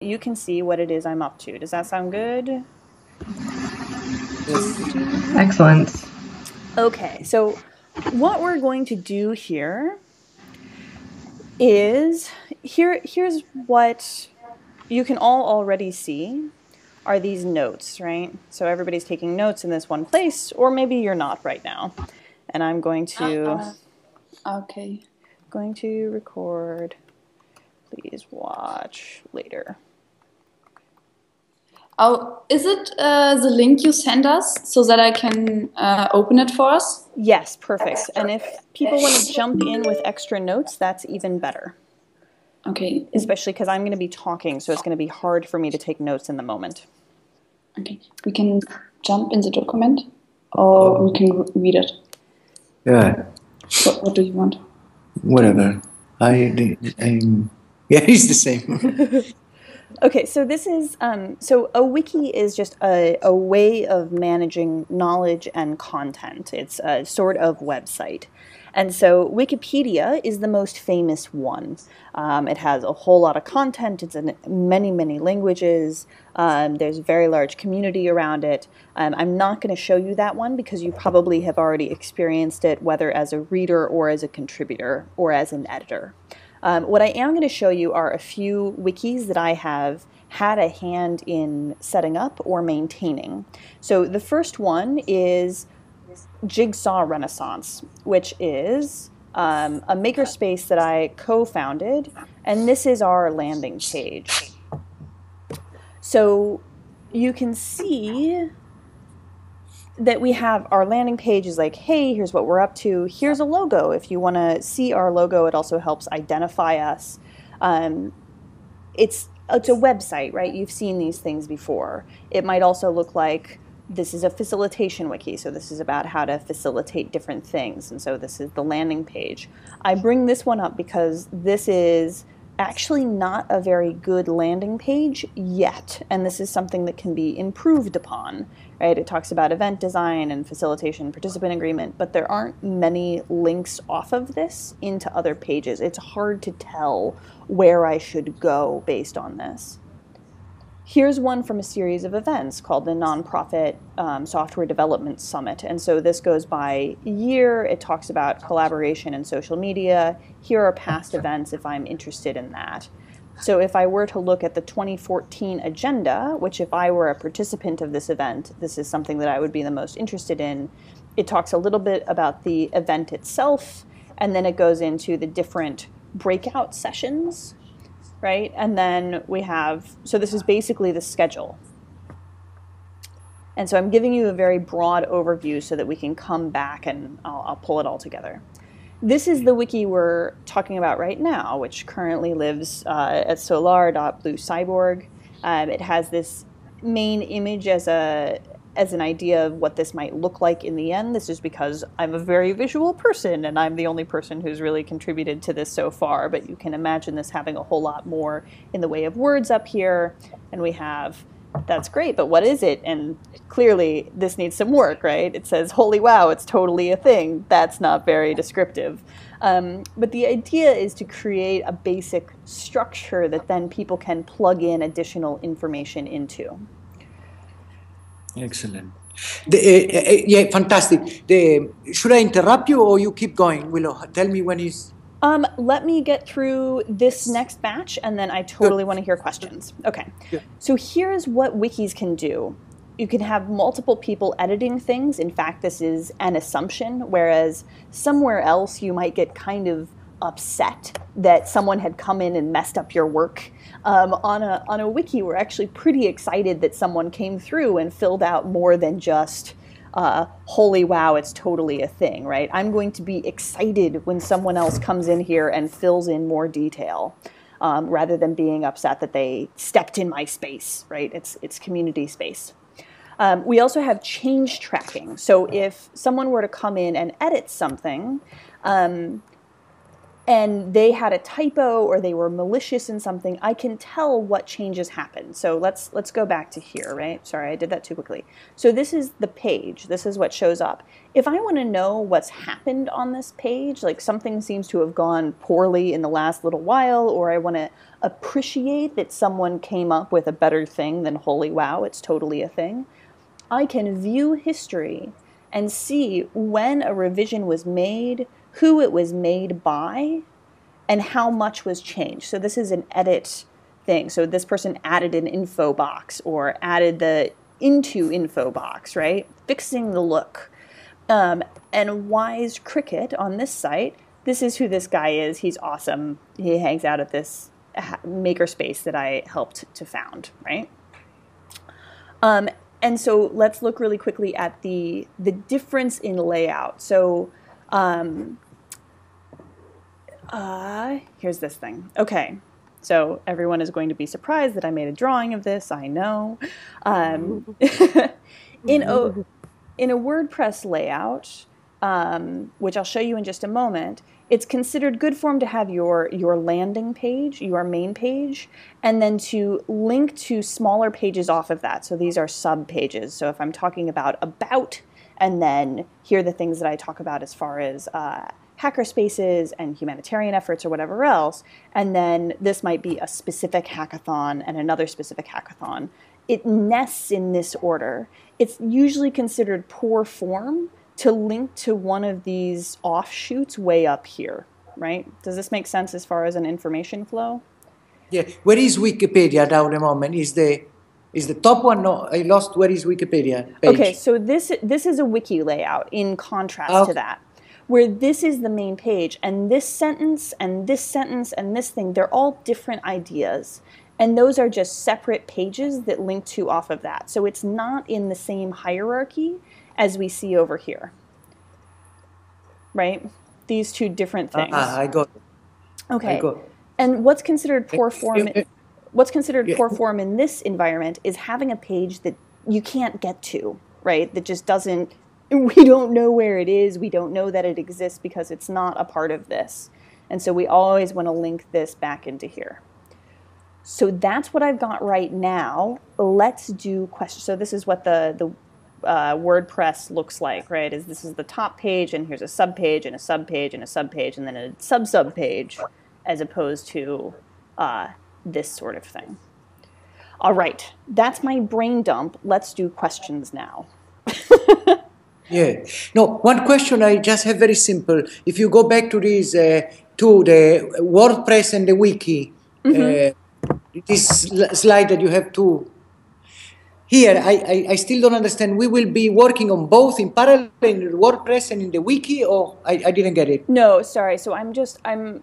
you can see what it is I'm up to. Does that sound good? Yes. Excellent. Okay, so what we're going to do here is, here's what you can all already see are these notes, right? So everybody's taking notes in this one place, or maybe you're not right now. And I'm going Okay. to record. Please watch later. Oh, is it the link you sent us so that I can open it for us? Yes, perfect. And if people want to jump in with extra notes, that's even better. Okay. Especially because I'm going to be talking, so it's going to be hard for me to take notes in the moment. Okay. We can jump in the document, or we can read it. Yeah. What do you want? Whatever. Yeah, it's the same. Okay, so this is, so a wiki is just a way of managing knowledge and content. It's a sort of website. And so Wikipedia is the most famous one. It has a whole lot of content. It's in many, many languages. There's a very large community around it. I'm not going to show you that one because you probably have already experienced it, whether as a reader or as a contributor or as an editor. What I am going to show you are a few wikis that I have had a hand in setting up or maintaining. So the first one is Jigsaw Renaissance, which is a makerspace that I co-founded, and this is our landing page. So you can see that we have our landing page is like, hey, here's what we're up to. Here's a logo. If you want to see our logo, it also helps identify us. It's a website, right? You've seen these things before. It might also look like this is a facilitation wiki. So this is about how to facilitate different things. And so this is the landing page. I bring this one up because this is actually not a very good landing page yet. And this is something that can be improved upon, right? It talks about event design and facilitation participant agreement, but there aren't many links off of this into other pages. It's hard to tell where I should go based on this. Here's one from a series of events called the Nonprofit Software Development Summit. And so this goes by year. It talks about collaboration and social media. Here are past events if I'm interested in that. So if I were to look at the 2014 agenda, which if I were a participant of this event, this is something that I would be the most interested in. It talks a little bit about the event itself, and then it goes into the different breakout sessions, right? And then we have, so this is basically the schedule. And so I'm giving you a very broad overview so that we can come back and I'll pull it all together. This is the wiki we're talking about right now, which currently lives at solar.blue-cyborg. It has this main image as an idea of what this might look like in the end. This is because I'm a very visual person and I'm the only person who's really contributed to this so far, but you can imagine this having a whole lot more in the way of words up here. And we have, that's great, but what is it? And clearly this needs some work, right? It says, holy wow, it's totally a thing. That's not very descriptive. But the idea is to create a basic structure that then people can plug in additional information into. Excellent. Yeah, fantastic. Should I interrupt you or you keep going, Willow? Tell me when it's... Let me get through this next batch and then I totally want to hear questions. Okay, so here's what wikis can do. You can have multiple people editing things. In fact, this is an assumption, whereas somewhere else you might get kind of upset that someone had come in and messed up your work. On a wiki, we're actually pretty excited that someone came through and filled out more than just holy wow, it's totally a thing, right? I'm going to be excited when someone else comes in here and fills in more detail, rather than being upset that they stepped in my space, right? It's community space. We also have change tracking. So if someone were to come in and edit something, and they had a typo or they were malicious in something, I can tell what changes happened. So let's go back to here, right? Sorry, I did that too quickly. So this is the page. This is what shows up. If I want to know what's happened on this page, like something seems to have gone poorly in the last little while, or I want to appreciate that someone came up with a better thing than holy wow, it's totally a thing, I can view history and see when a revision was made, who it was made by, and how much was changed. So this is an edit thing. So this person added an info box or added the into info box, right? Fixing the look. And Wise Cricket on this site, this is who this guy is. He's awesome. He hangs out at this makerspace that I helped to found, right? And so let's look really quickly at the difference in layout. So here's this thing. Okay, so everyone is going to be surprised that I made a drawing of this, I know. In a WordPress layout, which I'll show you in just a moment, it's considered good form to have your landing page, your main page, and then to link to smaller pages off of that. So these are sub pages. So if I'm talking about, and then here are the things that I talk about as far as hacker spaces and humanitarian efforts or whatever else, and then this might be a specific hackathon and another specific hackathon. It nests in this order. It's usually considered poor form to link to one of these offshoots way up here, right? Does this make sense as far as an information flow? Yeah. Where is Wikipedia now at the moment? Is the top one? No, I lost. Where is Wikipedia page? Okay, so this is a wiki layout in contrast to that, where this is the main page, and this sentence and this sentence and this thing, they're all different ideas. And those are just separate pages that link to off of that. So it's not in the same hierarchy as we see over here, right? These two different things. I got it. Okay. I got it. And what's considered poor form? What's considered poor form in this environment is having a page that you can't get to, right? That just doesn't. We don't know where it is. We don't know that it exists because it's not a part of this, and so we always want to link this back into here. So that's what I've got right now. Let's do questions. So this is what the WordPress looks like, right? This is the top page, and here's a sub page, and a sub page, and a sub page, and then a sub page, as opposed to this sort of thing. All right, that's my brain dump. Let's do questions now. Yeah. No, one question I just have very simple. If you go back to this, to the WordPress and the Wiki, this slide that you have to. Here, I still don't understand. We will be working on both in parallel in WordPress and in the Wiki, or I didn't get it? No, sorry. So I'm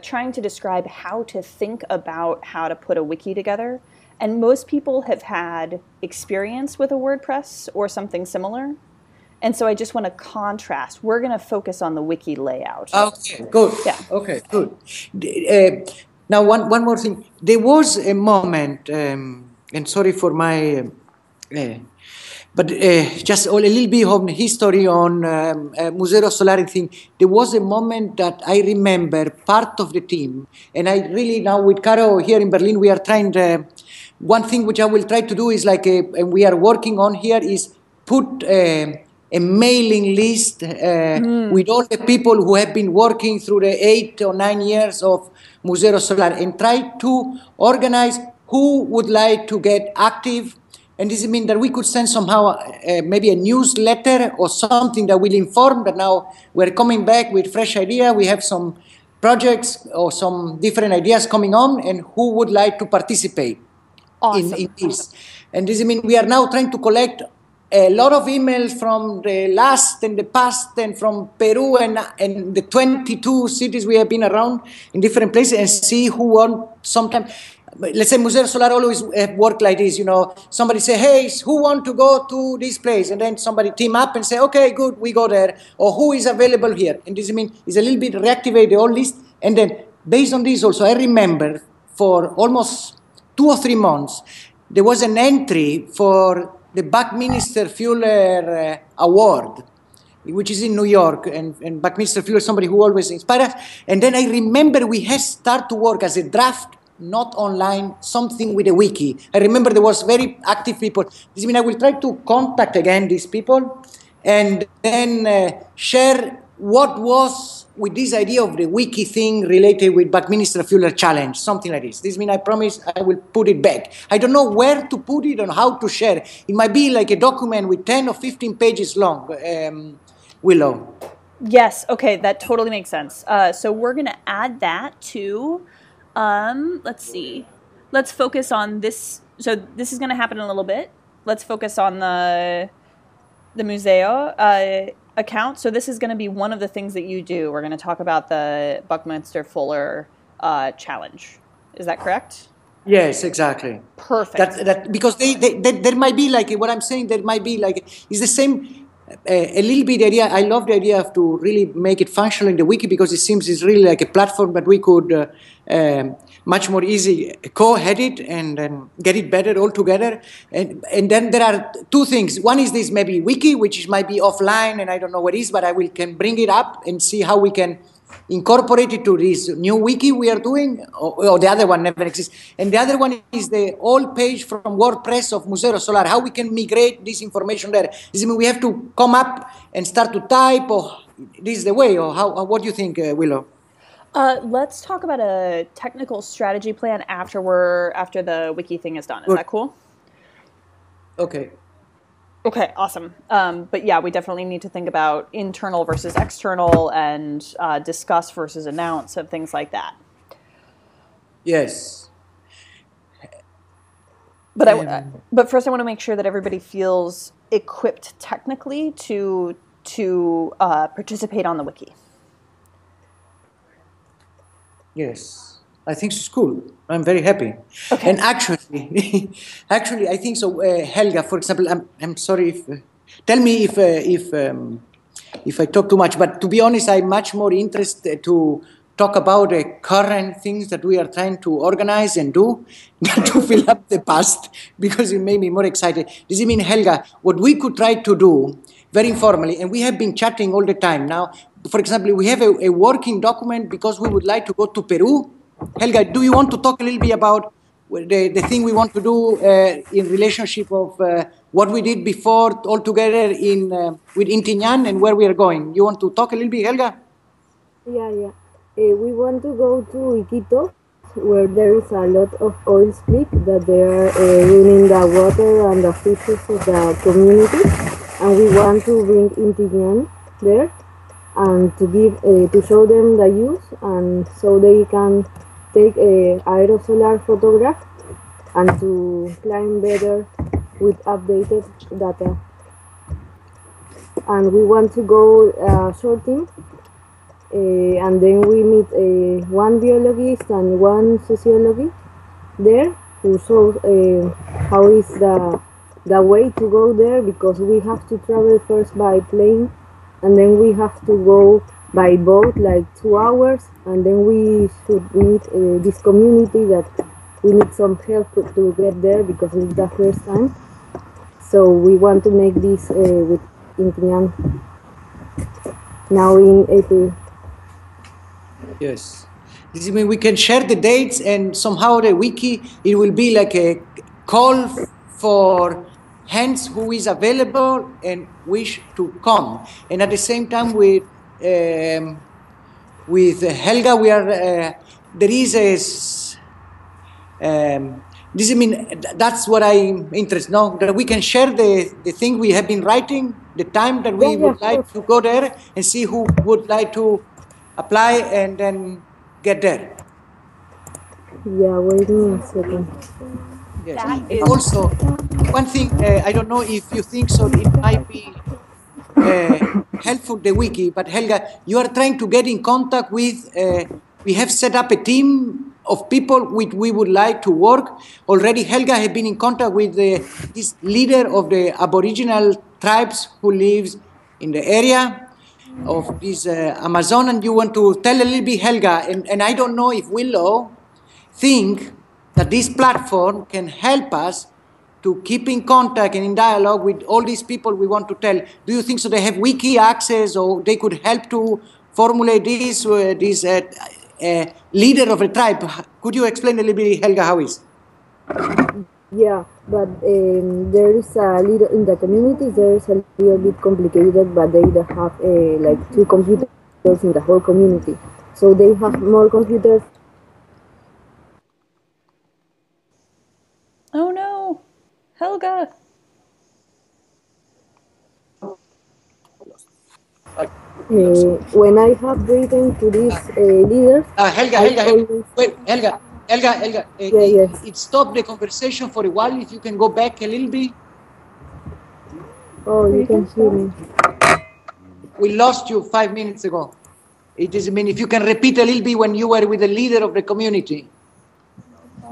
trying to describe how to think about how to put a wiki together. And most people have had experience with a WordPress or something similar. And so I just want to contrast. We're going to focus on the wiki layout. Okay, good. Yeah. Okay, good. Now, one more thing. There was a moment, and sorry for my, but just a little bit of history on Museo Solari thing. There was a moment that I remember part of the team, and I really now with Caro here in Berlin, we are trying to, one thing which I will try to do is and we are working on here is put a mailing list with all the people who have been working through the 8 or 9 years of Museo Solari and try to organize who would like to get active. And this means that we could send somehow maybe a newsletter or something that will inform that now we're coming back with fresh idea. We have some projects or some different ideas coming on, and who would like to participate in this. And this means we are now trying to collect a lot of emails from the last and the past and from Peru and the 22 cities we have been around in different places and see who want sometime. Let's say Museo Solar always work like this, you know, somebody say, hey, who want to go to this place? And then somebody team up and say, okay, good, we go there. Or who is available here? And this means is a little bit reactivate the whole list. And then based on this also, I remember for almost 2 or 3 months, there was an entry for the Buckminster Fuller Award, which is in New York, and Buckminster Fuller, somebody who always inspires us. And then I remember we had started to work as a draft, not online, something with a wiki. I remember there was very active people. This means I will try to contact again these people and then share what was with this idea of the wiki thing related with Buckminster Fuller challenge, something like this. This means I promise I will put it back. I don't know where to put it and how to share. It might be like a document with 10 or 15 pages long, Willow. Yes, okay, that totally makes sense. So we're going to add that to, let's see. Let's focus on this. So this is going to happen in a little bit. Let's focus on the Museo account. So this is going to be one of the things that you do. We're going to talk about the Buckminster Fuller challenge. Is that correct? Yes, exactly. Perfect. That because there might be like what I'm saying. There might be like it's the same. A little bit idea. I love the idea of to really make it functional in the wiki because it seems it's really like a platform that we could much more easy co-head it and get it better all together. And then there are two things. One is this maybe wiki, which might be offline and I don't know what it is, but I can bring it up and see how we can incorporate it to this new wiki we are doing, or the other one never exists. And the other one is the old page from WordPress of Museo Solar, how we can migrate this information there. Does it mean we have to come up and start to type, or this is the way, or how? What do you think, Willow? Let's talk about a technical strategy plan after the wiki thing is done. Is that cool? Okay. Okay, awesome. But yeah, we definitely need to think about internal versus external and discuss versus announce and things like that. Yes. But first I want to make sure that everybody feels equipped technically to participate on the wiki. Yes, I think it's cool. I'm very happy. Okay. And actually, I think so. Helga, for example, I'm sorry if tell me if I talk too much. But to be honest, I'm much more interested to talk about the current things that we are trying to organize and do than to fill up the past because it made me more excited. Does it mean, Helga, what we could try to do very informally, and we have been chatting all the time now. For example, we have a working document because we would like to go to Peru. Helga, do you want to talk a little bit about the thing we want to do in relationship of what we did before all together with Intiñán and where we are going? You want to talk a little bit, Helga? Yeah. We want to go to Iquitos, where there is a lot of oil slick that they are ruining the water and the fishes of the community, and we want to bring Intiñán there and to show them the use, and so they can take a aerosolar photograph and to climb better with updated data. And we want to go sorting, and then we meet one biologist and one sociologist there who shows how is the way to go there, because we have to travel first by plane and then we have to go by boat like 2 hours, and then we should meet this community that we need some help to get there because it's the first time. So we want to make this with Intiñán now in April. Yes. This means we can share the dates, and somehow the wiki, it will be like a call for hands who is available and wish to come. And at the same time with Helga, we are there is this I mean that's what I'm interested in, no? That we can share the thing we have been writing, the time that we would like to go there and see who would like to apply and then get there. Yeah, wait a second. Yes. And also, one thing, I don't know if you think so, it might be helpful, the wiki, but Helga, you are trying to get in contact with, we have set up a team of people with we would like to work. Already Helga has been in contact with this leader of the Aboriginal tribes who lives in the area of this Amazon, and you want to tell a little bit, Helga, and I don't know if Willow think that this platform can help us to keep in contact and in dialogue with all these people we want to tell? Do you think so they have wiki access, or they could help to formulate this leader of a tribe? Could you explain a little bit, Helga, how is? Yeah, but there is a little in the community. There is a little bit complicated, but they have like 2 computers in the whole community, so they have more computers. Oh no, Helga. When I have written to these leaders, Helga, yes. it stopped the conversation for a while. If you can go back a little bit. Oh, you can hear me. We lost you 5 minutes ago. It is, I mean, if you can repeat a little bit when you were with the leader of the community.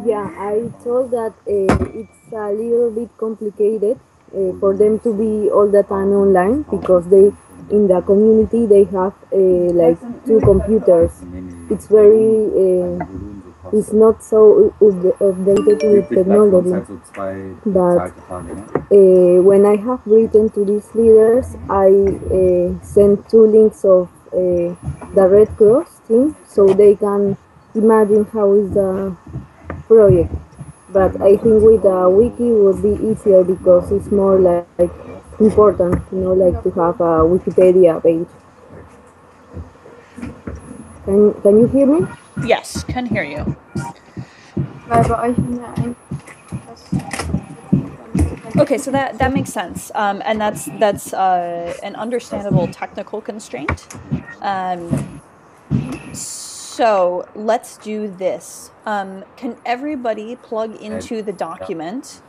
Yeah, I told that it's a little bit complicated for them to be all the time online, because they in the community they have like 2 computers. It's very it's not so updated with technology. But when I have written to these leaders, I sent 2 links of the Red Cross team, so they can imagine how is the project. But I think with a wiki would be easier, because it's more like important, like to have a Wikipedia page. Can you hear me? Yes, can hear you. Okay, so that makes sense, and that's an understandable technical constraint. So let's do this. Can everybody plug into the document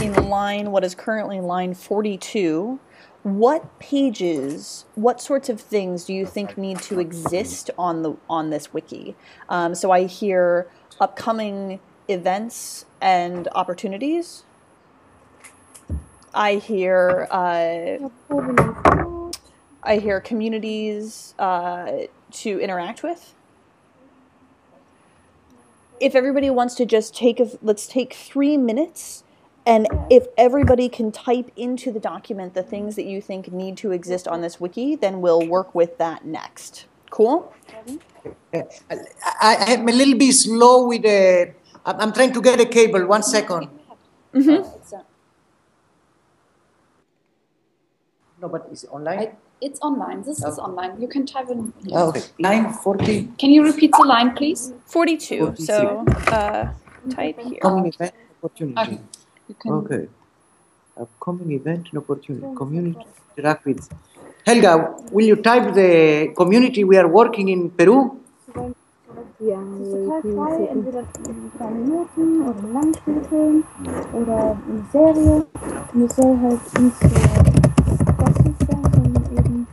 in what is currently line 42? What pages, what sorts of things do you think need to exist on this wiki? So I hear upcoming events and opportunities. I hear communities to interact with. If everybody wants to just let's take 3 minutes, and if everybody can type into the document the things that you think need to exist on this wiki, then we'll work with that next. Cool? I'm a little bit slow with the. I'm trying to get a cable. 1 second. No, but is it online? It's online. This is online. You can type in. Oh, okay. Line 40. Can you repeat the line, please? 42. So type here. Upcoming event opportunity. Okay. You can. Okay. Upcoming event and opportunity. Community interact with. Helga, will you type the community we are working in Peru? Ja, Total frei, entweder in 3 Minuten oder einen langen Spielfilm oder eine Serie. Und es soll halt nicht so passiv sein, sondern eben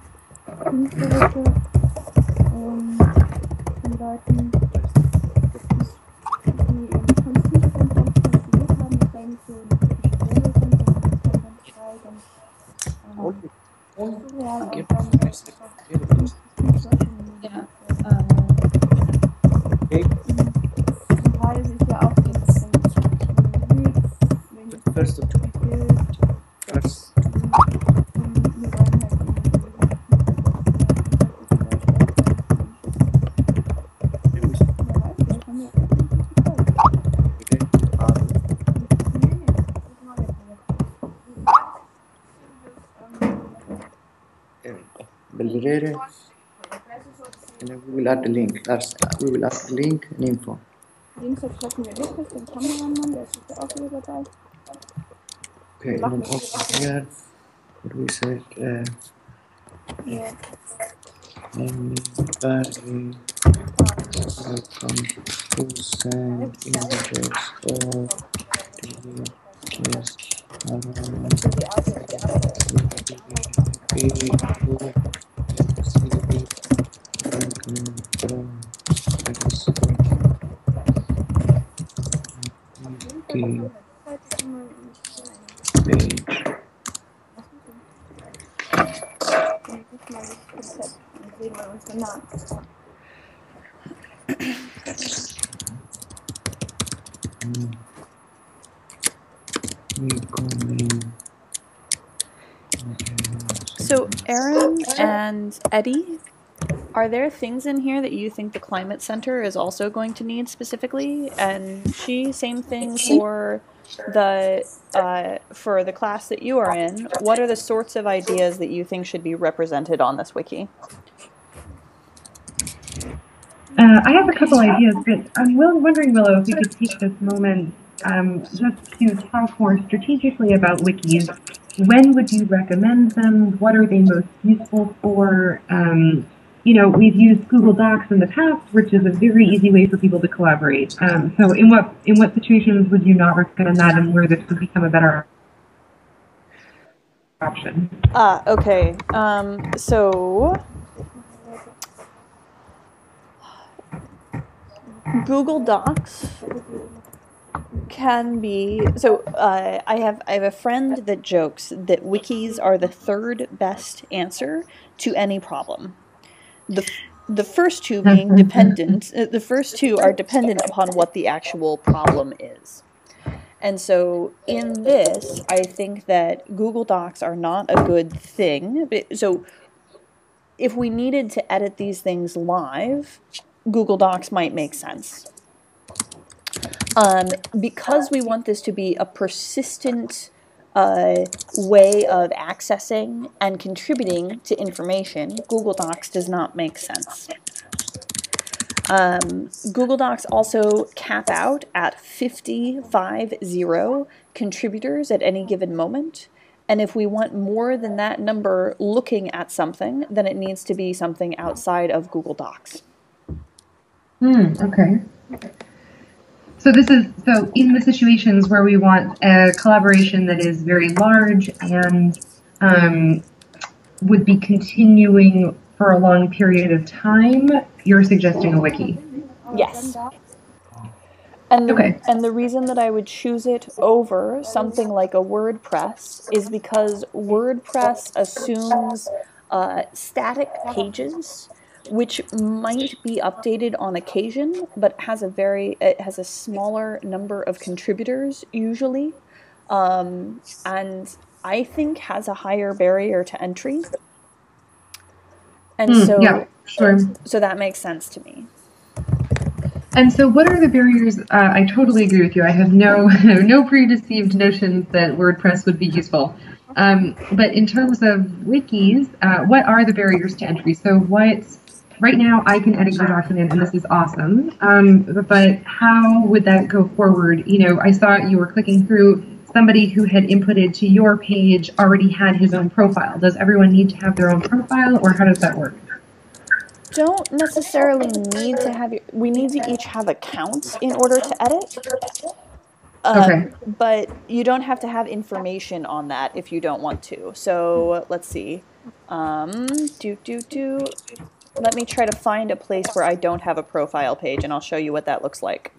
künstlerische von Leuten, die im Prinzip schon ganz funktioniert haben, das eigentlich so eine typische Serie sind, und das ist dann ganz frei, ganz surreal und dann Ja. Teil ist ja auch jetzt First of First. Belvedere. And then we will add the link. We will add the link and info. Dienstag treffen wir wirklich den Kameramann, der ist sicher auch wieder dabei. Okay, and then also here, what we said, anybody welcome to send images or images page. So, Aaron and Eddie, are there things in here that you think the Climate Center is also going to need specifically? And she, same thing for the class that you are in. What are the sorts of ideas that you think should be represented on this wiki? I have a couple ideas, but I'm wondering, Willow, if we could take this moment just to talk more strategically about wikis. When would you recommend them? What are they most useful for? You know, we've used Google Docs in the past, which is a very easy way for people to collaborate. So in what situations would you not recommend that, and where this would become a better option? Okay. So Google Docs can be I have a friend that jokes that wikis are the third best answer to any problem. The first two being dependent. The first two are dependent upon what the actual problem is. And so in this, I think that Google Docs are not a good thing. So if we needed to edit these things live, Google Docs might make sense. Because we want this to be a persistent way of accessing and contributing to information, Google Docs does not make sense. Google Docs also cap out at 50 contributors at any given moment. And if we want more than that number looking at something, then it needs to be something outside of Google Docs. Okay. So in the situations where we want a collaboration that is very large and would be continuing for a long period of time, you're suggesting a wiki? Yes. And the reason that I would choose it over something like a WordPress is because WordPress assumes static pages, which might be updated on occasion, but it has a smaller number of contributors usually, and I think has a higher barrier to entry. And so that makes sense to me. And so what are the barriers? I totally agree with you. I have no predeceived notions that WordPress would be useful. But in terms of wikis, what are the barriers to entry? So right now I can edit your document and this is awesome. But how would that go forward? You know, I saw you were clicking through, somebody who had inputted to your page already had his own profile. Does everyone need to have their own profile, or how does that work? Don't necessarily need to have we need to each have accounts in order to edit. Okay. But you don't have to have information on that if you don't want to. So let's see. Let me try to find a place where I don't have a profile page, and I'll show you what that looks like.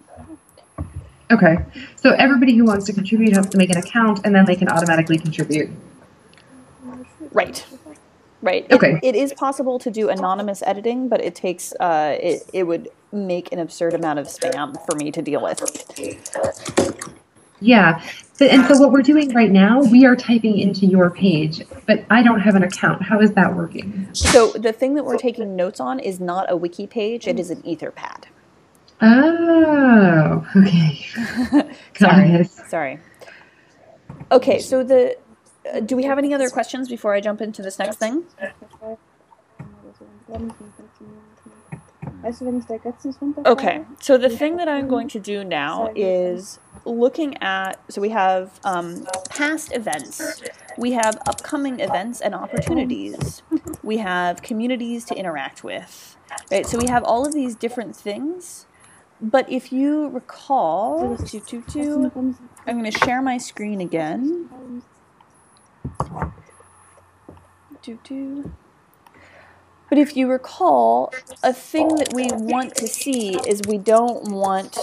Okay. So everybody who wants to contribute has to make an account, and then they can automatically contribute. Right. Okay. It is possible to do anonymous editing, but it takes it would make an absurd amount of spam for me to deal with. Yeah. And so what we're doing right now, we are typing into your page, but I don't have an account. How is that working? So the thing that we're taking notes on is not a wiki page, it is an Etherpad. Oh, okay. Sorry. Okay, so do we have any other questions before I jump into this next thing? Okay, so the thing that I'm going to do now is looking at, so we have past events, we have upcoming events and opportunities, we have communities to interact with, right? So we have all of these different things, but if you recall, I'm going to share my screen again. But if you recall, a thing that we want to see is we don't want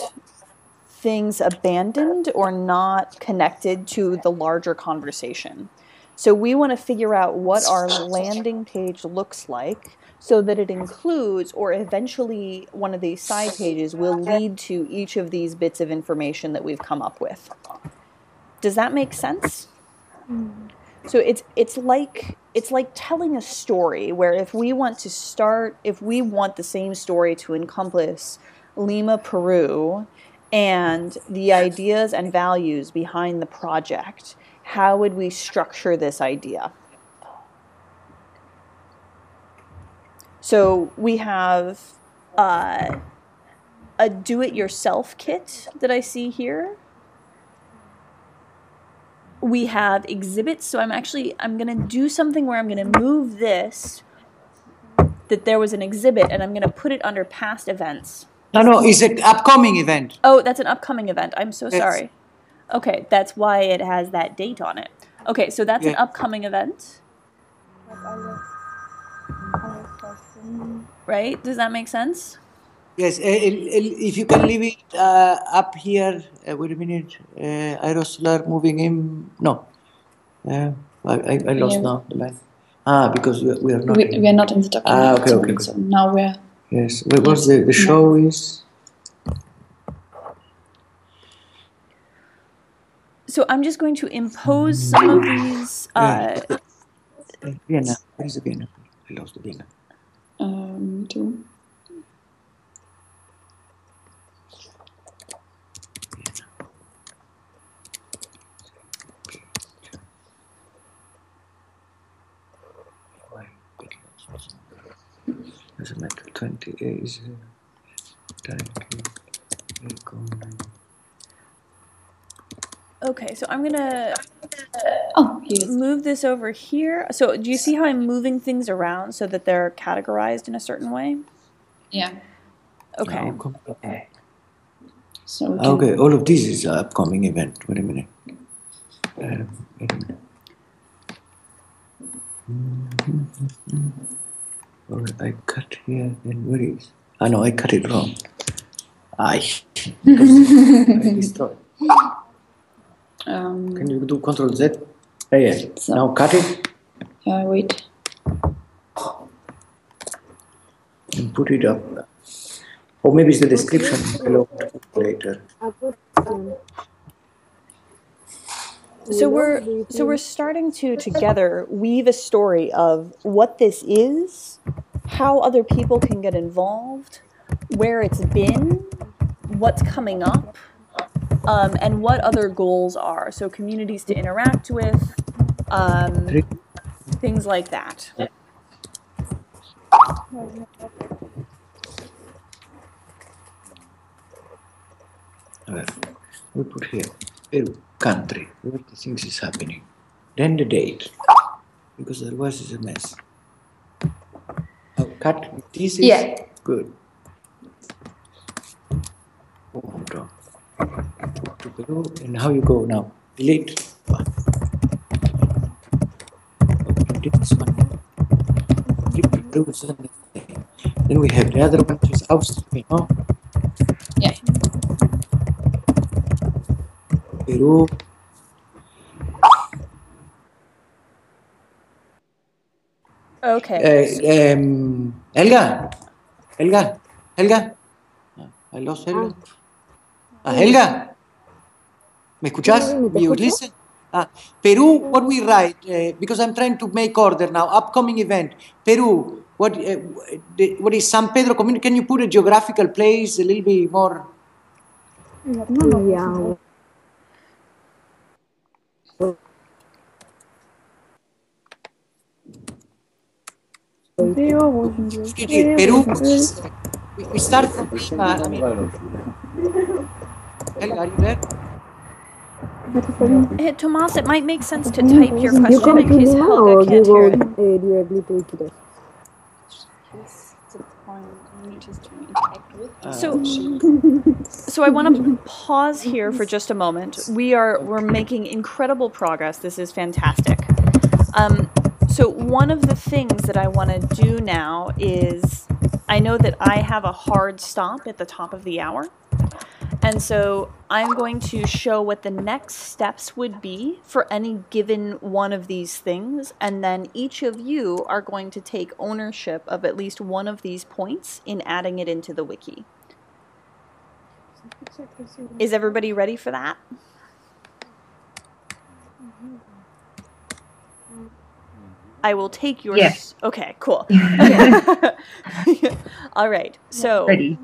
things abandoned or not connected to the larger conversation. So we want to figure out what our landing page looks like so that it includes, or eventually one of these side pages will lead to each of these bits of information that we've come up with. Does that make sense? So it's like telling a story where if we want the same story to encompass Lima, Peru, and the ideas and values behind the project, how would we structure this idea? So we have a do-it-yourself kit that I see here. We have exhibits, so I'm going to do something where I'm going to move this, that there was an exhibit, and I'm going to put it under past events. No, it's an upcoming event. Oh, that's an upcoming event. I'm so sorry. Okay, that's why it has that date on it. Okay, so that's an upcoming event. Right? Does that make sense? Yes, if you can leave it up here. Wait a minute. Aerosolar moving in. No. I lost now the line. Because we are not. We are not in the document. Okay. So now we're. Yes. What was the show is? So I'm just going to impose some of these. Vienna. Where is the Vienna? I lost the Vienna. Me too. As a matter 28 is Okay, so I'm gonna Yes. move this over here. So do you see how I'm moving things around so that they're categorized in a certain way? Yeah. Okay. So okay, all of this is an upcoming event. Wait a minute. Oh, I cut here, then where is? No, I cut it wrong. I destroyed. Can you do Control Z? Yeah. So, now cut it. Yeah, wait. And put it up. Or maybe it's the description below later. So we're starting to together weave a story of what this is, how other people can get involved, where it's been, what's coming up, and what other goals are. So communities to interact with, things like that. We put here Peru, country, where the things is happening. Then the date, because otherwise it's a mess. Cut this is good. To Peru, and how you go now? Delete. This one. Then we have the other one, which is Austria, no? Yeah. Peru. Okay. Helga. I lost Helga. Helga. ¿Me escuchas? You listen? Peru, what we write, because I'm trying to make order now, upcoming event. Peru, what is San Pedro community? Can you put a geographical place a little bit more? Yeah. Peru, we start from Lima. I mean, Helga, are you there? Hey, Tomas, it might make sense to type your question in case Helga can't hear it. Directly to Wiki. So I want to pause here for just a moment. We're making incredible progress. This is fantastic. So one of the things that I want to do now is, I know that I have a hard stop at the top of the hour. And so I'm going to show what the next steps would be for any given one of these things. And then each of you are going to take ownership of at least one of these points in adding it into the wiki. Is everybody ready for that? I will take your... Yes. Okay, cool. All right. Ready.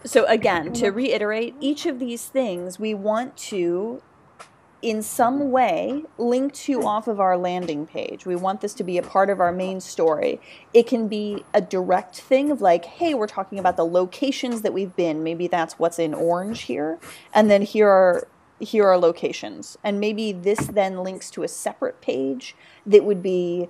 So again, to reiterate, each of these things we want to, in some way, link to off of our landing page. We want this to be a part of our main story. It can be a direct thing of like, hey, we're talking about the locations that we've been. Maybe that's what's in orange here. And then here are locations. And maybe this then links to a separate page that would be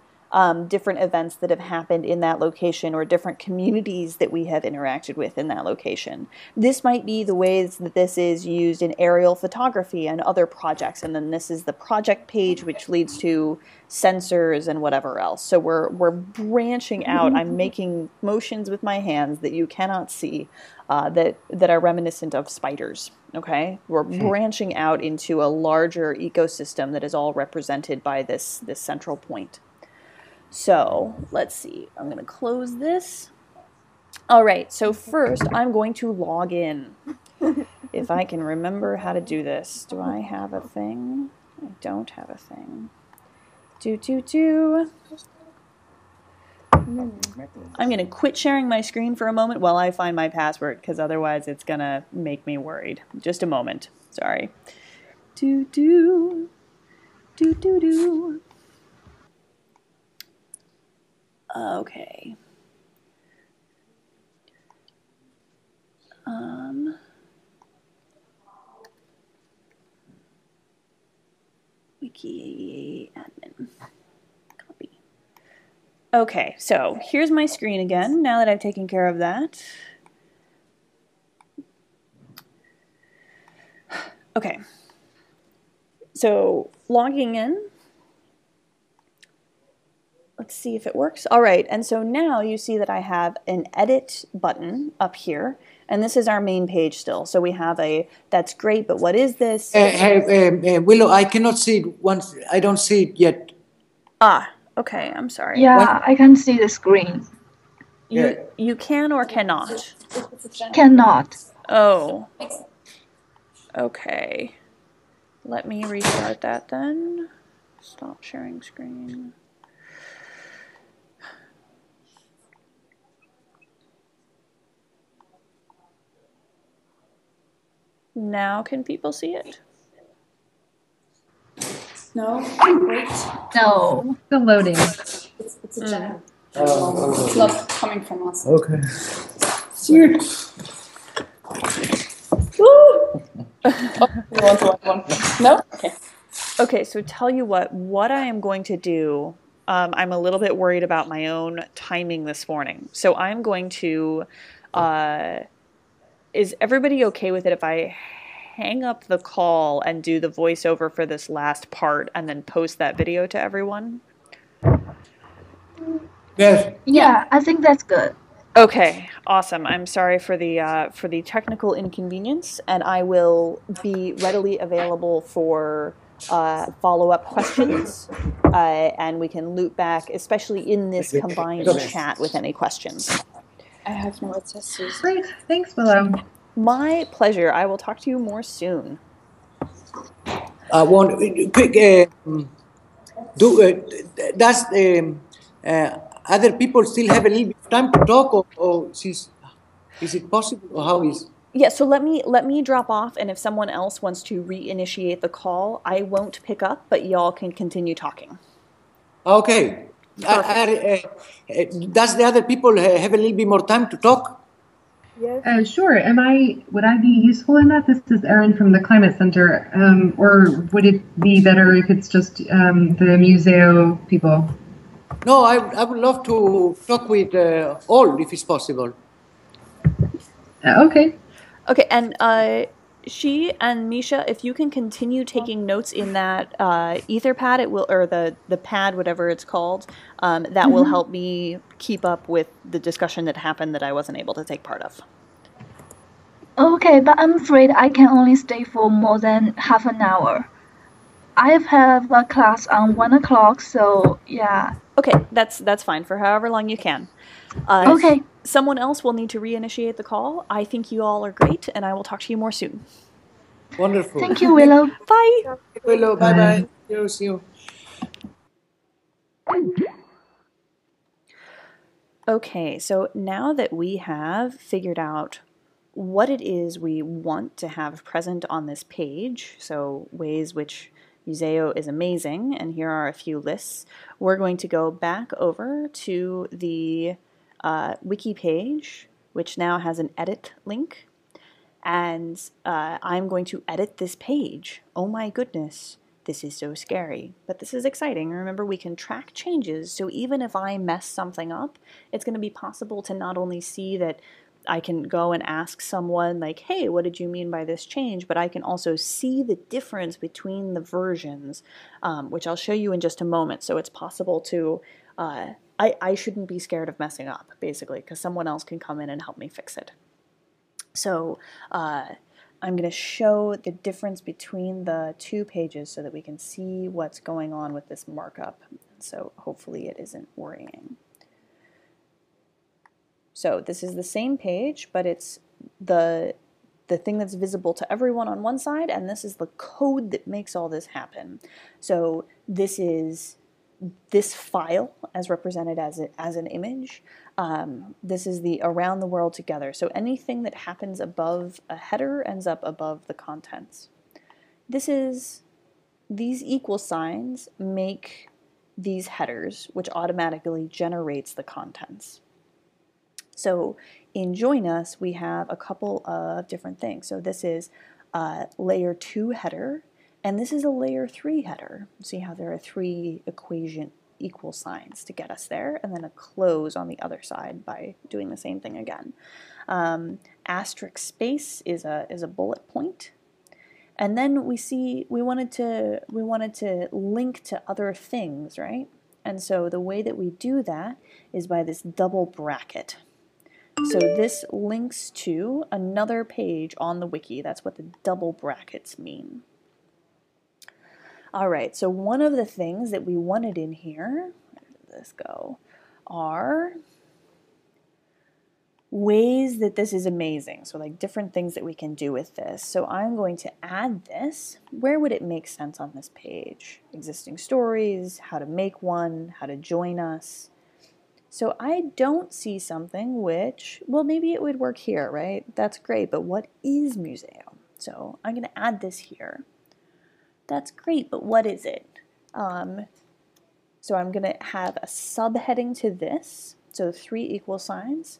different events that have happened in that location or different communities that we have interacted with in that location. This might be the ways that this is used in aerial photography and other projects, and then this is the project page which leads to sensors and whatever else. So we're branching out. I'm making motions with my hands that you cannot see that are reminiscent of spiders. Okay, we're branching out into a larger ecosystem that is all represented by this central point. So let's see, I'm going to close this. All right, so first I'm going to log in. If I can remember how to do this. Do I have a thing? I don't have a thing. I'm going to quit sharing my screen for a moment while I find my password, because otherwise it's going to make me worried. Just a moment. Sorry. Okay. Wiki admin. Copy. Okay, so here's my screen again, now that I've taken care of that. Okay. So logging in. Let's see if it works. All right, and so now you see that I have an edit button up here, and this is our main page still. So we have a, that's great, but what is this? Willow, I cannot see it once. I don't see it yet. Ah, okay, I'm sorry. Yeah, I can see the screen. You can or cannot? Cannot. Oh. Okay. Let me restart that then. Stop sharing screen. Now can people see it? No? Wait. No. Still loading. It's a chat. It's not coming from us. Okay. Weird. Woo! You want to write one? No? Okay. Okay, so tell you what I am going to do, I'm a little bit worried about my own timing this morning. So I'm going to, is everybody okay with it if I hang up the call and do the voiceover for this last part and then post that video to everyone? Yes. Yeah, I think that's good. Okay, awesome. I'm sorry for the technical inconvenience, and I will be readily available for follow-up questions, and we can loop back, especially in this combined chat, with any questions. I have no accessories. Great. Thanks, Willow. My pleasure. I will talk to you more soon. One quick. Does other people still have a little bit of time to talk, or is it possible, or how is? Yeah, so let me drop off, and if someone else wants to reinitiate the call, I won't pick up, but y'all can continue talking. Okay. Does the other people have a little bit more time to talk? Yes. Sure. Would I be useful in that? This is Erin from the Climate Center. Or would it be better if it's just the Museo people? No, I would love to talk with all, if it's possible. Okay. Okay, and she and Misha, if you can continue taking notes in that Etherpad, it will, or the pad, whatever it's called, that will help me keep up with the discussion that happened that I wasn't able to take part of. Okay, but I'm afraid I can only stay for more than half an hour. I have a class on 1 o'clock, so yeah. Okay, that's fine for however long you can. Okay. Someone else will need to reinitiate the call. I think you all are great, and I will talk to you more soon. Wonderful. Thank you, Willow. Bye. Willow, bye-bye. See you. Okay, so now that we have figured out what it is we want to have present on this page, so ways which Museo is amazing, and here are a few lists, we're going to go back over to the Wiki page, which now has an edit link, and I'm going to edit this page. Oh my goodness. This is so scary, but this is exciting. Remember, we can track changes, so even if I mess something up, it's going to be possible to not only see that I can go and ask someone like, hey, what did you mean by this change? But I can also see the difference between the versions, which I'll show you in just a moment. So it's possible to, I shouldn't be scared of messing up, basically, because someone else can come in and help me fix it. So I'm going to show the difference between the two pages so that we can see what's going on with this markup. So hopefully it isn't worrying. So this is the same page, but it's the thing that's visible to everyone on one side, and this is the code that makes all this happen. So this is this file as represented as an image. This is the around the world together. So anything that happens above a header ends up above the contents. These equal signs make these headers, which automatically generates the contents. So in Join Us, we have a couple of different things. So this is a layer 2 header, and this is a layer 3 header. See how there are 3 equation equal signs to get us there, and then a close on the other side by doing the same thing again. Asterisk space is a bullet point. And then we wanted to link to other things, right? And so the way that we do that is by this double bracket. So this links to another page on the wiki. That's what the double brackets mean. All right, so one of the things that we wanted in here, where did this go, are ways that this is amazing. So like different things that we can do with this. So I'm going to add this. Where would it make sense on this page? Existing stories, how to make one, how to join us. So I don't see something which, well, maybe it would work here, right? That's great, but what is Museo? So I'm going to add this here. That's great, but what is it? So I'm going to have a subheading to this, so 3 equal signs.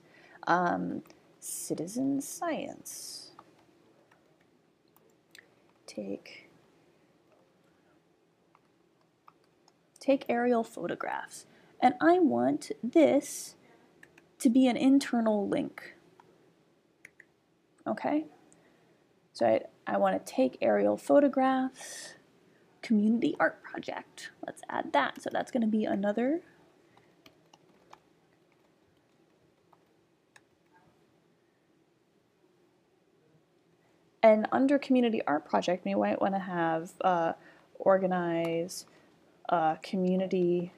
Citizen science. Take aerial photographs. And I want this to be an internal link. Okay? So I want to take aerial photographs, community art project. Let's add that. So that's going to be another. And under community art project, we might want to have organize a community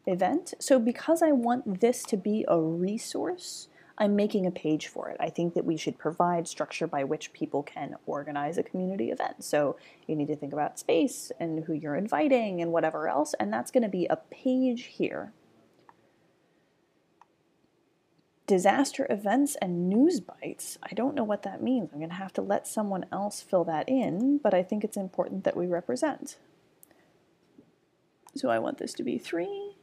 event. So because I want this to be a resource, I'm making a page for it. I think that we should provide structure by which people can organize a community event. So you need to think about space and who you're inviting and whatever else, and that's going to be a page here. Disaster events and news bites. I don't know what that means. I'm going to have to let someone else fill that in, but I think it's important that we represent. So I want this to be 3.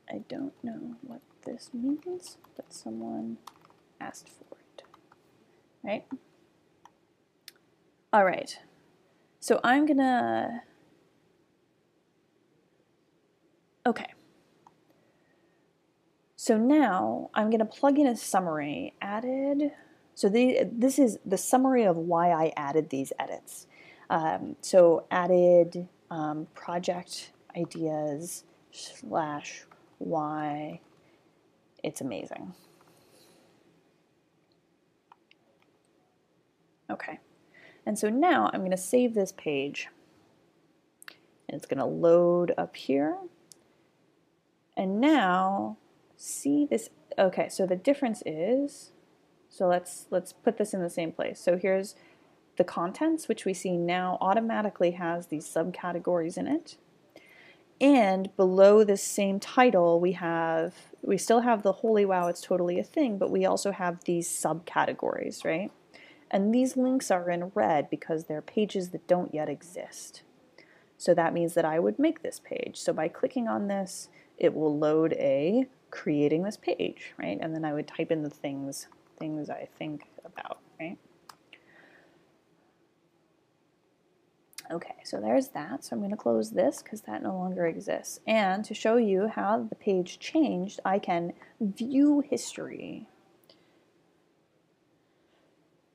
I don't know what this means, but someone asked for it, right? All right, so I'm gonna, okay. So now I'm gonna plug in a summary, added, so this is the summary of why I added these edits. So added project ideas / why it's amazing. Okay, and so now I'm going to save this page, and it's going to load up here. And now, see this? Okay, so the difference is, so let's put this in the same place. So here's the contents, which we see now automatically has these subcategories in it. And below this same title, we still have the holy wow, it's totally a thing, but we also have these subcategories, right? And these links are in red because they're pages that don't yet exist. So that means that I would make this page. So by clicking on this, it will load a creating this page, right? And then I would type in the things I think about, right? Okay, so there's that. So I'm going to close this because that no longer exists. And to show you how the page changed, I can view history.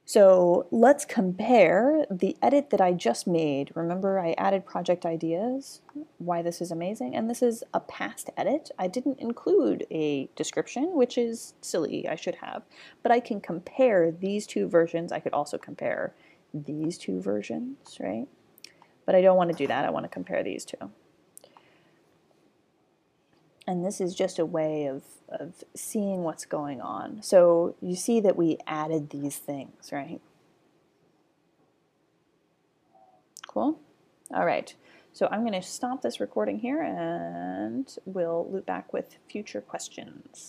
So let's compare the edit that I just made. Remember, I added project ideas, why this is amazing, and this is a past edit. I didn't include a description, which is silly, I should have, but I can compare these two versions. I could also compare these two versions, right? But I don't want to do that. I want to compare these two. And this is just a way of seeing what's going on. So you see that we added these things, right? Cool. All right. So I'm going to stop this recording here and we'll loop back with future questions.